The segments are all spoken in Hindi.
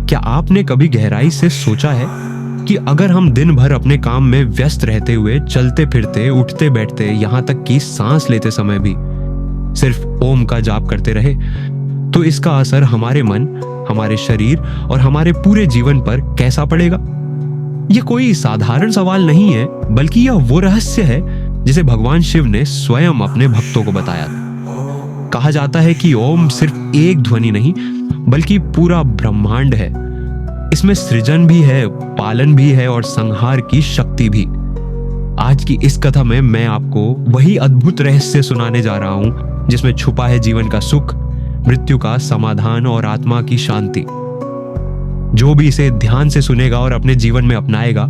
क्या आपने कभी गहराई से सोचा है कि अगर हम दिन भर अपने काम में व्यस्त रहते हुए चलते फिरते, उठते बैठते, यहाँ तक कि सांस लेते समय भी सिर्फ ओम का जाप करते रहे, तो इसका असर हमारे मन, हमारे शरीर और हमारे पूरे जीवन पर कैसा पड़ेगा? यह कोई साधारण सवाल नहीं है, बल्कि यह वो रहस्य है जिसे भगवान शिव ने स्वयं अपने भक्तों को बताया था। कहा जाता है कि ओम सिर्फ एक ध्वनि नहीं, बल्कि पूरा ब्रह्मांड है। इसमें सृजन भी है, पालन भी है और संहार की शक्ति भी। आज की इस कथा में मैं आपको वही अद्भुत रहस्य सुनाने जा रहा हूं जिसमें छुपा है जीवन का सुख, मृत्यु का समाधान और आत्मा की शांति। जो भी इसे ध्यान से सुनेगा और अपने जीवन में अपनाएगा,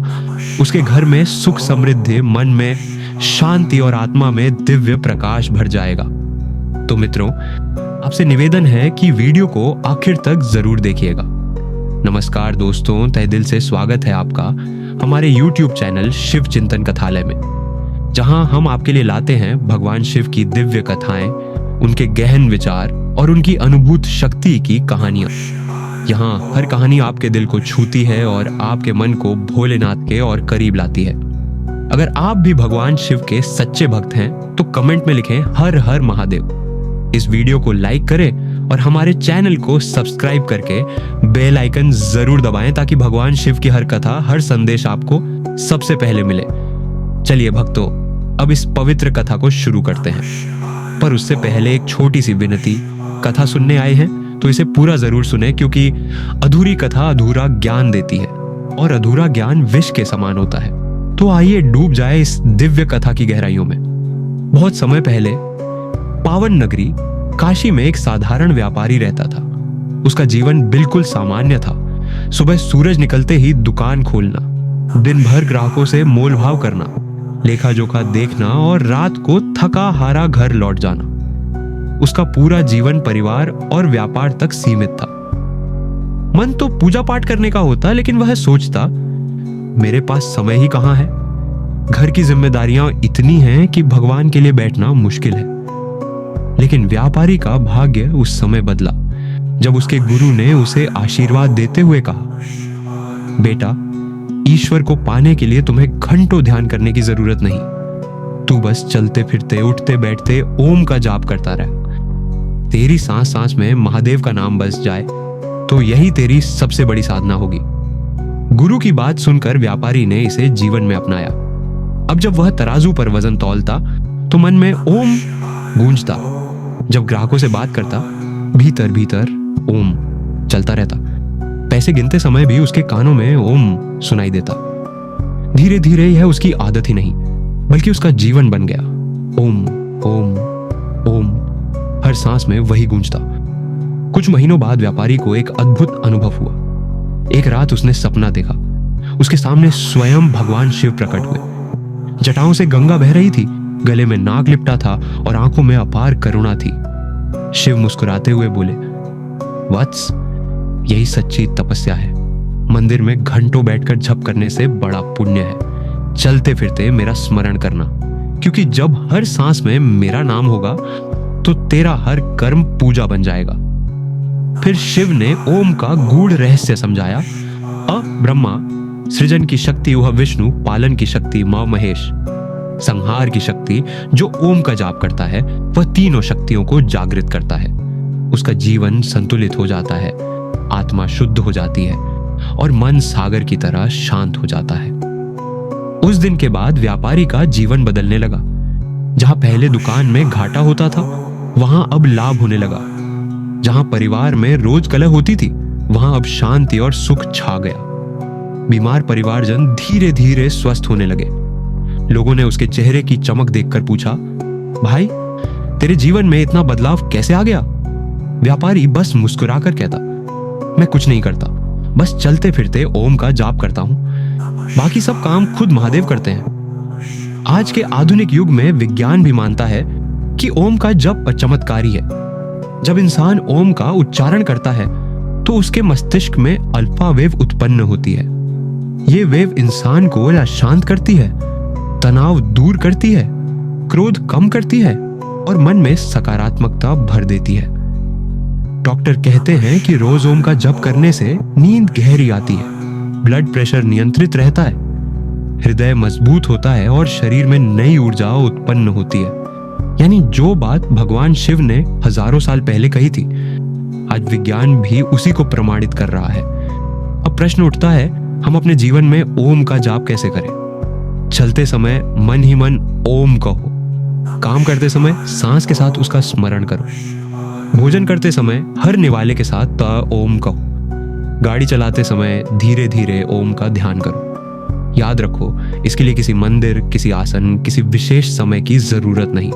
उसके घर में सुख समृद्धि, मन में शांति और आत्मा में दिव्य प्रकाश भर जाएगा। तो मित्रों, आपसे निवेदन है कि वीडियो को आखिर तक जरूर देखिएगा। नमस्कार दोस्तों, तहे दिल से स्वागत है आपका हमारे YouTube चैनल शिव चिंतन कथालय में, जहां हम आपके लिए लाते हैं भगवान शिव की दिव्य कथाएं, उनके गहन विचार और उनकी अनुभूत शक्ति की कहानियां। यहाँ हर कहानी आपके दिल को छूती है और आपके मन को भोलेनाथ के और करीब लाती है। अगर आप भी भगवान शिव के सच्चे भक्त हैं तो कमेंट में लिखें हर हर महादेव। इस वीडियो को लाइक करें और हमारे चैनल को सब्सक्राइब करके बेल आइकन जरूर दबाएं ताकि भगवान शिव की हर कथा, हर संदेश आपको सबसे पहले मिले। चलिए भक्तों, अब इस पवित्र कथा को शुरू करते हैं। पर उससे पहले एक छोटी सी विनती। कथा सुनने आए हैं तो इसे पूरा जरूर सुने, क्योंकि अधूरी कथा अधूरा ज्ञान देती है और अधूरा ज्ञान विष के समान होता है। तो आइए डूब जाए इस दिव्य कथा की गहराइयों में। बहुत समय पहले पावन नगरी काशी में एक साधारण व्यापारी रहता था। उसका जीवन बिल्कुल सामान्य था। सुबह सूरज निकलते ही दुकान खोलना, दिन भर ग्राहकों से मोल भाव करना, लेखा जोखा देखना और रात को थका हारा घर लौट जाना। उसका पूरा जीवन परिवार और व्यापार तक सीमित था। मन तो पूजा पाठ करने का होता, लेकिन वह सोचता, मेरे पास समय ही कहां है। घर की जिम्मेदारियां इतनी हैं कि भगवान के लिए बैठना मुश्किल है। लेकिन व्यापारी का भाग्य उस समय बदला जब उसके गुरु ने उसे आशीर्वाद देते हुए कहा, बेटा, ईश्वर को पाने के लिए तुम्हें घंटों ध्यान करने की जरूरत नहीं। तू बस चलते फिरते, उठते बैठते ओम का जाप करता रह। तेरी सांस सांस में महादेव का नाम बस जाए तो यही तेरी सबसे बड़ी साधना होगी। गुरु की बात सुनकर व्यापारी ने इसे जीवन में अपनाया। अब जब वह तराजू पर वजन तौलता तो मन में ओम गूंजता। जब ग्राहकों से बात करता, भीतर भीतर ओम चलता रहता। पैसे गिनते समय भी उसके कानों में ओम सुनाई देता। धीरे धीरे यह उसकी आदत ही नहीं, बल्कि उसका जीवन बन गया। ओम ओम ओम, हर सांस में वही गूंजता। कुछ महीनों बाद व्यापारी को एक अद्भुत अनुभव हुआ। एक रात उसने सपना देखा। उसके सामने स्वयं भगवान शिव प्रकट हुए। जटाओं से गंगा बह रही थी, गले में नाग लिपटा था और आंखों में अपार करुणा थी। शिव मुस्कुराते हुए बोले, वत्स, यही सच्ची तपस्या है। मंदिर में घंटों बैठकर जप करने से बड़ा पुण्य है चलते फिरते मेरा स्मरण करना, क्योंकि जब हर सांस में मेरा नाम होगा तो तेरा हर कर्म पूजा बन जाएगा। फिर शिव ने ओम का गूढ़ रहस्य समझाया। अ ब्रह्मा सृजन की शक्ति, वह विष्णु पालन की शक्ति, मां महेश संहार की शक्ति। जो ओम का जाप करता है वह तीनों शक्तियों को जागृत करता है। उसका जीवन संतुलित हो जाता है, आत्मा शुद्ध हो जाती है और मन सागर की तरह शांत हो जाता है। उस दिन के बाद व्यापारी का जीवन बदलने लगा। जहां पहले दुकान में घाटा होता था, वहां अब लाभ होने लगा। जहां परिवार में रोज कलह होती थी, वहां अब शांति और सुख छा गया। बीमार परिवारजन धीरे धीरे स्वस्थ होने लगे। लोगों ने उसके चेहरे की चमक देखकर पूछा, भाई, तेरे जीवन में इतना बदलाव कैसे आ गया? व्यापारी बस मुस्कुराकर कहता, मैं कुछ नहीं करता, बस चलते फिरते ओम का जाप करता हूं। बाकी सब काम खुद महादेव करते हैं। आज के आधुनिक युग में विज्ञान भी मानता है कि ओम का जप चमत्कारी है। जब इंसान ओम का उच्चारण करता है तो उसके मस्तिष्क में अल्फा वेव उत्पन्न होती है। ये वेव इंसान को शांत करती है, तनाव दूर करती है, क्रोध कम करती है और मन में सकारात्मकता भर देती है। डॉक्टर कहते हैं कि रोज ओम का जप करने से नींद गहरी आती है, ब्लड प्रेशर नियंत्रित रहता है, हृदय मजबूत होता है और शरीर में नई ऊर्जा उत्पन्न होती है। यानी जो बात भगवान शिव ने हजारों साल पहले कही थी, आज विज्ञान भी उसी को प्रमाणित कर रहा है। अब प्रश्न उठता है, हम अपने जीवन में ओम का जाप कैसे करें? चलते समय मन ही मन ओम कहो, काम करते समय सांस के साथ उसका स्मरण करो, भोजन करते समय हर निवाले के साथ त ओम कहो, गाड़ी चलाते समय धीरे धीरे ओम का ध्यान करो। याद रखो, इसके लिए किसी मंदिर, किसी आसन, किसी विशेष समय की जरूरत नहीं,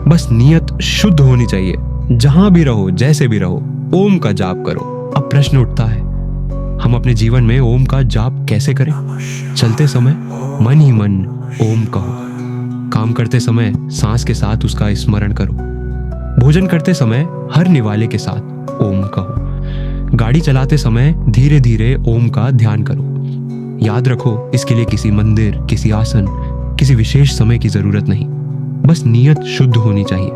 बस नियत शुद्ध होनी चाहिए। जहां भी रहो, जैसे भी रहो, ओम का जाप करो। अब प्रश्न उठता है, हम अपने जीवन में ओम का जाप कैसे करें? चलते समय मन ही मन ओम कहो, काम करते समय सांस के साथ उसका स्मरण करो, भोजन करते समय हर निवाले के साथ ओम कहो, गाड़ी चलाते समय धीरे धीरे ओम का ध्यान करो। याद रखो, इसके लिए किसी मंदिर, किसी आसन, किसी विशेष समय की जरूरत नहीं, बस नियत शुद्ध होनी चाहिए।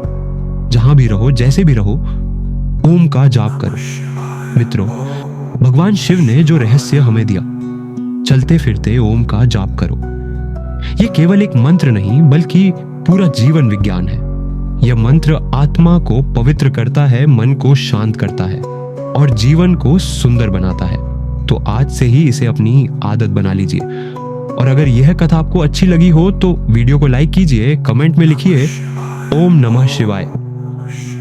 जहां भी रहो, जैसे भी रहो, ओम का जाप करो। मित्रों, भगवान शिव ने जो रहस्य हमें दिया, चलते फिरते ओम का जाप करो, यह केवल एक मंत्र नहीं बल्कि पूरा जीवन विज्ञान है। यह मंत्र आत्मा को पवित्र करता है, मन को शांत करता है और जीवन को सुंदर बनाता है। तो आज से ही इसे अपनी आदत बना लीजिए। और अगर यह कथा आपको अच्छी लगी हो तो वीडियो को लाइक कीजिए, कमेंट में लिखिए ओम नमः शिवाय,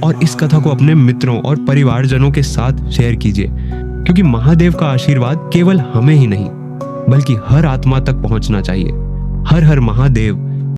और इस कथा को अपने मित्रों और परिवारजनों के साथ शेयर कीजिए, क्योंकि महादेव का आशीर्वाद केवल हमें ही नहीं बल्कि हर आत्मा तक पहुंचना चाहिए। हर हर महादेव।